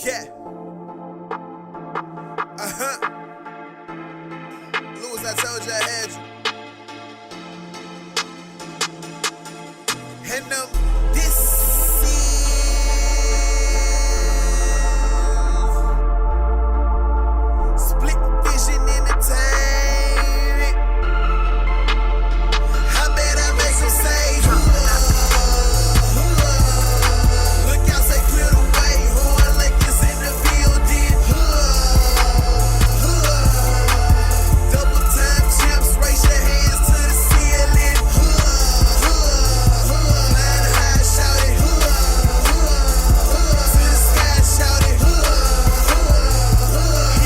Yeah. Louis, I told you I had you. And this is Split Vision Entertainment. I bet I make them say, look out, say clear the way. Horn Lakers in the building. Double time champs, raise your hands to the ceiling. Flying high, shout it. To the sky, shout it.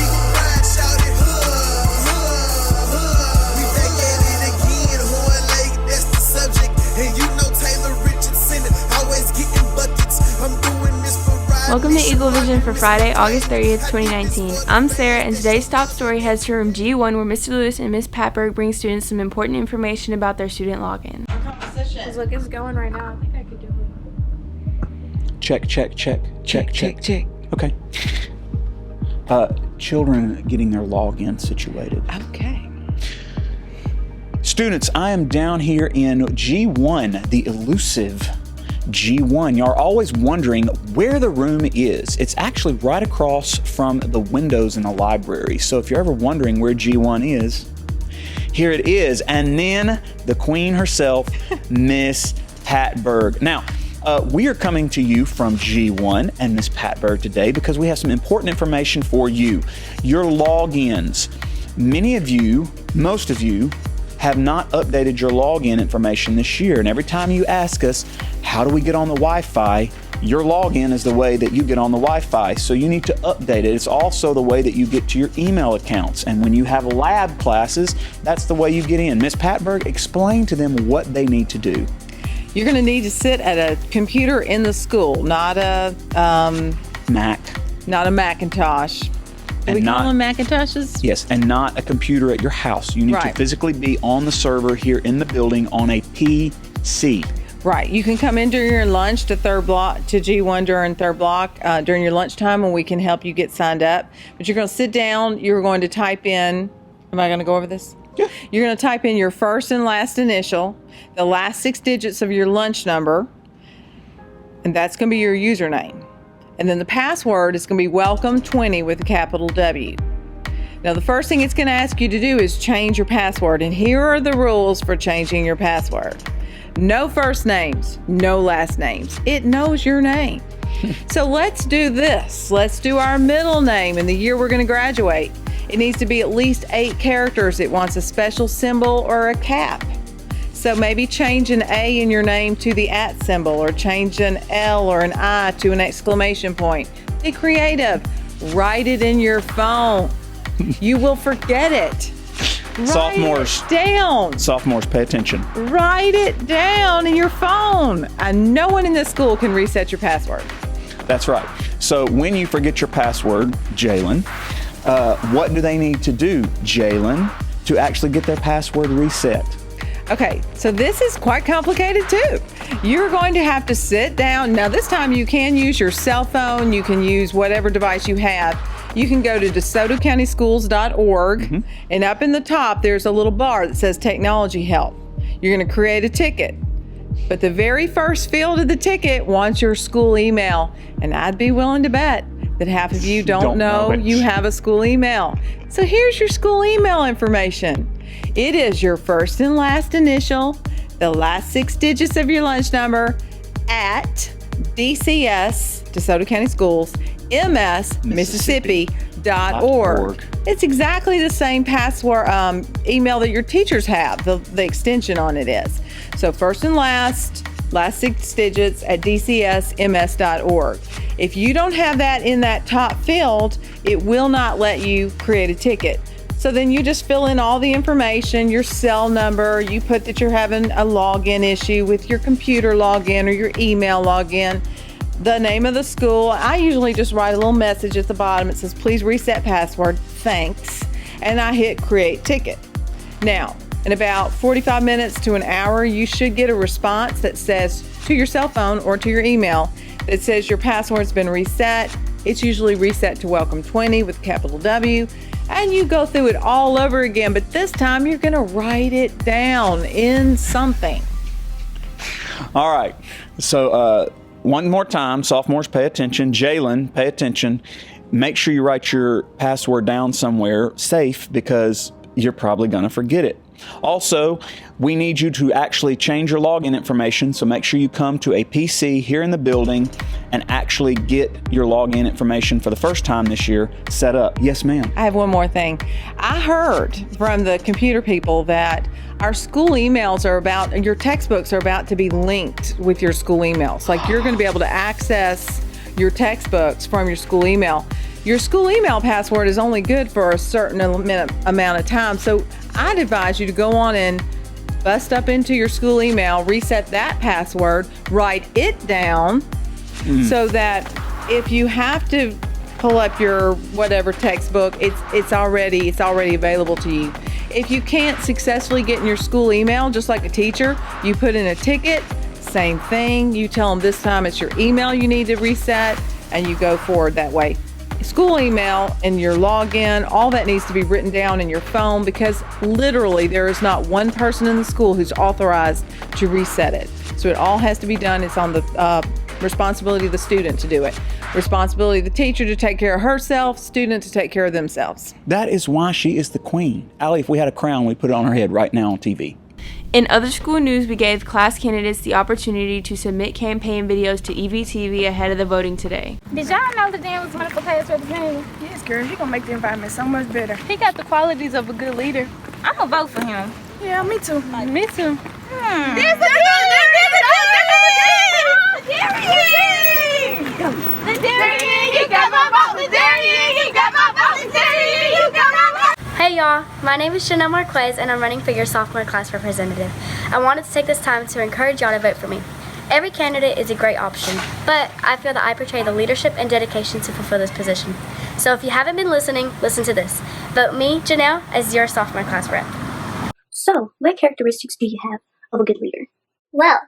Eagle ride, shout it. We back at it again. Horn Lake, that's the subject. And you know Taylor Richardson, always getting buckets. I'm doing this for Ryan. Welcome to Eagle Vision for Friday, August 30th, 2019. I'm Sarah, and today's top story heads to room G1, where Mr. Lewis and Ms. Patberg bring students some important information about their student login. Look, it's going right now. I think I could do it. Check. Okay. Children getting their login situated. Okay. Students, I am down here in G1, the elusive G1. Y'all are always wondering where the room is. It's actually right across from the windows in the library. So if you're ever wondering where G1 is, here it is. And then the queen herself, Miss Patberg. Now, we are coming to you from G1 and Miss Patberg today because we have some important information for you. Your logins. Many of you, most of you, have not updated your login information this year. And every time you ask us, how do we get on the Wi-Fi? Your login is the way that you get on the Wi-Fi. So you need to update it. It's also the way that you get to your email accounts. And when you have lab classes, that's the way you get in. Miss Patberg, explain to them what they need to do. You're going to need to sit at a computer in the school, not a Mac. not a Macintosh. Do we call them Macintoshes? Yes, and not a computer at your house. You need to Right. physically be on the server here in the building on a PC. Right. You can come in during your lunch to G1 during third block during your lunchtime, and we can help you get signed up. But you're going to sit down. You're going to type in. Am I going to go over this? Yeah. You're going to type in your first and last initial, the last 6 digits of your lunch number, and that's going to be your username. And then the password is going to be welcome20 with a capital W. Now, the first thing it's going to ask you to do is change your password. And here are the rules for changing your password. No first names, no last names. It knows your name. So let's do this. Let's do our middle name and the year we're going to graduate. It needs to be at least 8 characters. It wants a special symbol or a cap. So maybe change an A in your name to the @ symbol, or change an L or an I to an exclamation point. Be creative. Write it in your phone. You will forget it. Sophomores. Write it down. Sophomores, pay attention. Write it down in your phone. And no one in this school can reset your password. That's right. So when you forget your password, Jalen, what do they need to do, Jalen, to actually get their password reset? Okay, so this is quite complicated too. You're going to have to sit down. Now this time you can use your cell phone, you can use whatever device you have. You can go to DeSotoCountySchools.org, and up in the top there's a little bar that says technology help. You're going to create a ticket. But the very first field of the ticket wants your school email, and I'd be willing to bet that half of you don't know it. you have a school email. So here's your school email information. It is your first and last initial, the last 6 digits of your lunch number, at DCS, DeSoto County Schools, Mississippi.org. It's exactly the same password email that your teachers have. The extension on it is. So first and last 6 digits at DCSMS.org. If you don't have that in that top field, it will not let you create a ticket. So then you just fill in all the information, your cell number, you put that you're having a login issue with your computer login or your email login, the name of the school. I usually just write a little message at the bottom. It says, please reset password, thanks. And I hit create ticket. Now, in about 45 minutes to an hour, you should get a response that says to your cell phone or to your email that says your password's been reset. it's usually reset to welcome 20 with a capital W, and you go through it all over again, but this time you're going to write it down in something. All right. So one more time, sophomores, pay attention. Jalen, pay attention. Make sure you write your password down somewhere safe because you're probably going to forget it. Also, we need you to actually change your login information, so make sure you come to a PC here in the building and actually get your login information for the first time this year set up. Yes, ma'am. I have one more thing. I heard from the computer people that our school emails your textbooks are about to be linked with your school emails. Like you're going to be able to access your textbooks from your school email. Your school email password is only good for a certain amount of time. So I'd advise you to go on and bust up into your school email, reset that password, write it down so that if you have to pull up your whatever textbook, it's already available to you. If you can't successfully get in your school email, just like a teacher, you put in a ticket, same thing. You tell them this time it's your email you need to reset, and you go forward that way. School email and your login, all that needs to be written down in your phone because literally there is not one person in the school who's authorized to reset it. So it all has to be done. It's on the responsibility of the student to do it. Responsibility of the teacher to take care of herself, student to take care of themselves. That is why she is the queen. Allie, if we had a crown, we'd put it on her head right now on TV. In other school news, we gave class candidates the opportunity to submit campaign videos to EVTV ahead of the voting today. Did y'all know that Dan was running for past representative? Yes, girl, he gonna make the environment so much better. He got the qualities of a good leader. I'm gonna vote for him. Yeah, me too. Me too. There's the You got my vote, you got my vote, you got my vote. Hey y'all, my name is Chanel Marquez and I'm running for your sophomore class representative. I wanted to take this time to encourage y'all to vote for me. Every candidate is a great option, but I feel that I portray the leadership and dedication to fulfill this position. So if you haven't been listening, listen to this. Vote me, Janelle, as your sophomore class rep. So, what characteristics do you have of a good leader? Well,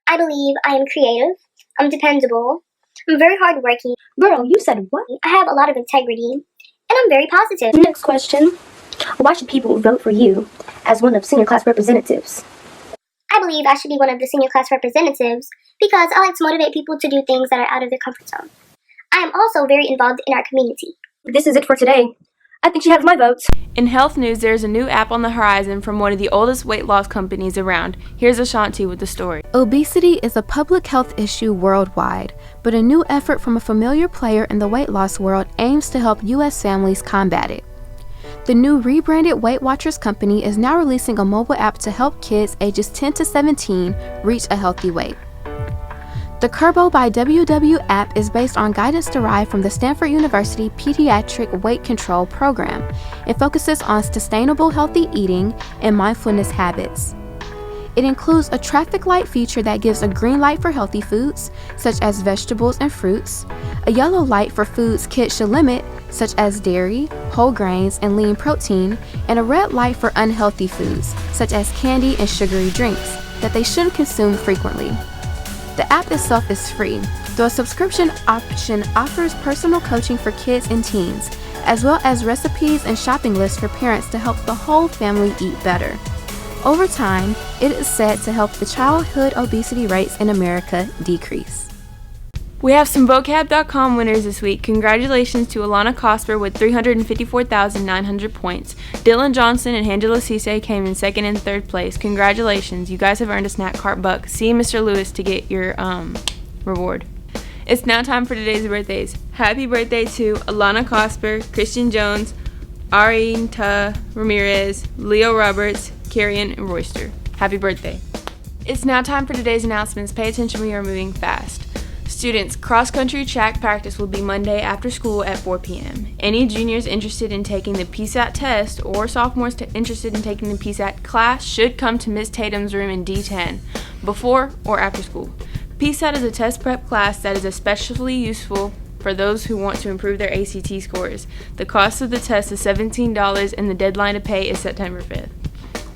I believe I am creative, I'm dependable, I'm very hardworking. Girl, you said what? I have a lot of integrity, and I'm very positive. Next question. Why should people vote for you as one of senior class representatives? I believe I should be one of the senior class representatives because I like to motivate people to do things that are out of their comfort zone. I am also very involved in our community. This is it for today. I think she has my votes. In health news, there's a new app on the horizon from one of the oldest weight loss companies around. Here's Ashanti with the story. Obesity is a public health issue worldwide, but a new effort from a familiar player in the weight loss world aims to help U.S. families combat it. The new rebranded Weight Watchers company is now releasing a mobile app to help kids ages 10 to 17 reach a healthy weight. The Curbo by WW app is based on guidance derived from the Stanford University Pediatric Weight Control Program. It focuses on sustainable healthy eating and mindfulness habits. It includes a traffic light feature that gives a green light for healthy foods, such as vegetables and fruits, a yellow light for foods kids should limit, such as dairy, whole grains, and lean protein, and a red light for unhealthy foods, such as candy and sugary drinks, that they shouldn't consume frequently. The app itself is free, though a subscription option offers personal coaching for kids and teens, as well as recipes and shopping lists for parents to help the whole family eat better. Over time, it is said to help the childhood obesity rates in America decrease. We have some vocab.com winners this week. Congratulations to Alana Cosper with 354,900 points. Dylan Johnson and Angela Cisse came in second and third place. Congratulations. You guys have earned a snack cart buck. See Mr. Lewis to get your reward. It's now time for today's birthdays. Happy birthday to Alana Cosper, Christian Jones, Arinta Ramirez, Leo Roberts, Carrion, and Royster. Happy birthday. It's now time for today's announcements. Pay attention, we are moving fast. Students, cross-country track practice will be Monday after school at 4 p.m. Any juniors interested in taking the PSAT test or sophomores interested in taking the PSAT class should come to Ms. Tatum's room in D10 before or after school. PSAT is a test prep class that is especially useful for those who want to improve their ACT scores. The cost of the test is $17 and the deadline to pay is September 5th.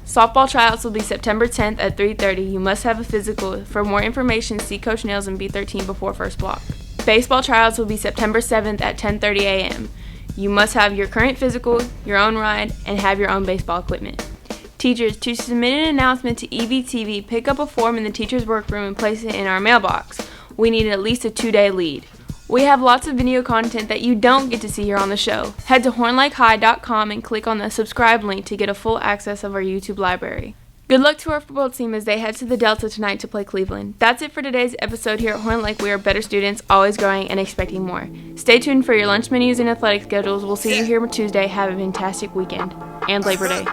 Softball tryouts will be September 10th at 3:30. You must have a physical. For more information, see Coach Nails in B13 before first block. Baseball tryouts will be September 7th at 10:30 a.m. You must have your current physical, your own ride, and have your own baseball equipment. Teachers, to submit an announcement to EVTV, pick up a form in the teacher's workroom and place it in our mailbox. We need at least a 2-day lead. We have lots of video content that you don't get to see here on the show. Head to hornlakehigh.com and click on the subscribe link to get a full access of our YouTube library. Good luck to our football team as they head to the Delta tonight to play Cleveland. That's it for today's episode here at Horn Lake. We are better students, always growing and expecting more. Stay tuned for your lunch menus and athletic schedules. We'll see you here Tuesday. Have a fantastic weekend and Labor Day.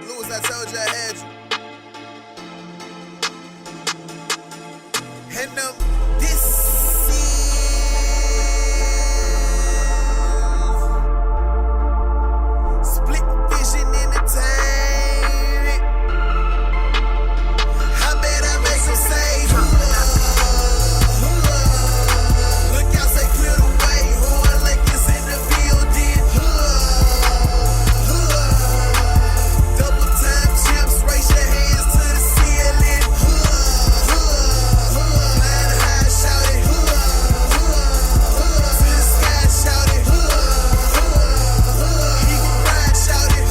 Louis, I told you I had you. And this Split Vision Entertainment. I bet I make some say, look out, say clear the way. Horn Lake is in the building. Double time champs, raise your hands to the ceiling. Flying high, shout it. To the sky, shout it. Eagle ride, shout it.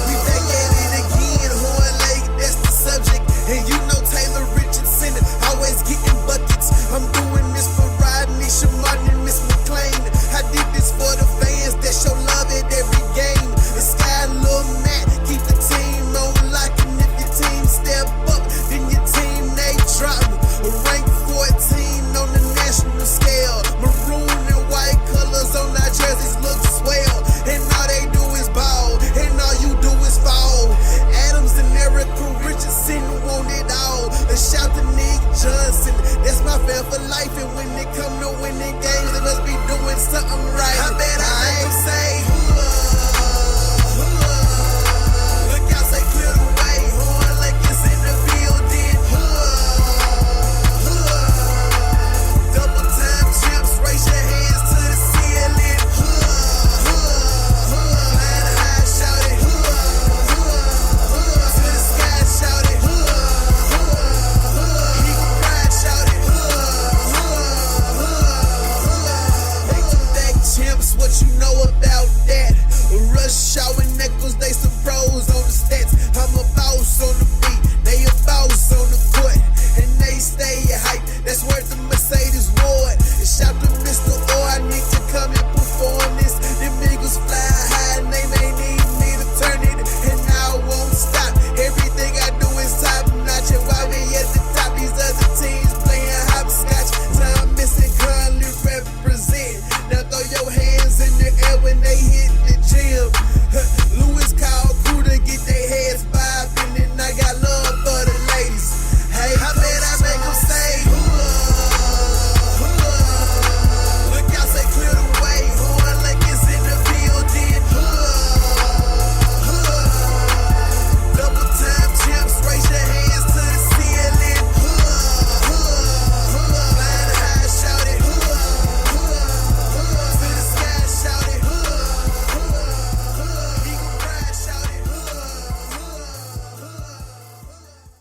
We back at it again, Horn Lake, that's the subject. And you know Taylor Richardson, always getting buckets. I'm doing this for Rodney, Shamartin, and Miss McClain. I did this for the fans that show love at every game. The sky, Lil Matt, keep the team on lock. And if your team step up, then your team, they drop. Rank 14 on the national scale. Maroon and white colors on our jerseys look swell. And all they do is ball, and all you do is fall. Adams and Erica Richardson want it all. A shout to Nick Johnson, that's my fan for life. And when it come to winning games, they must be doing something right. I bet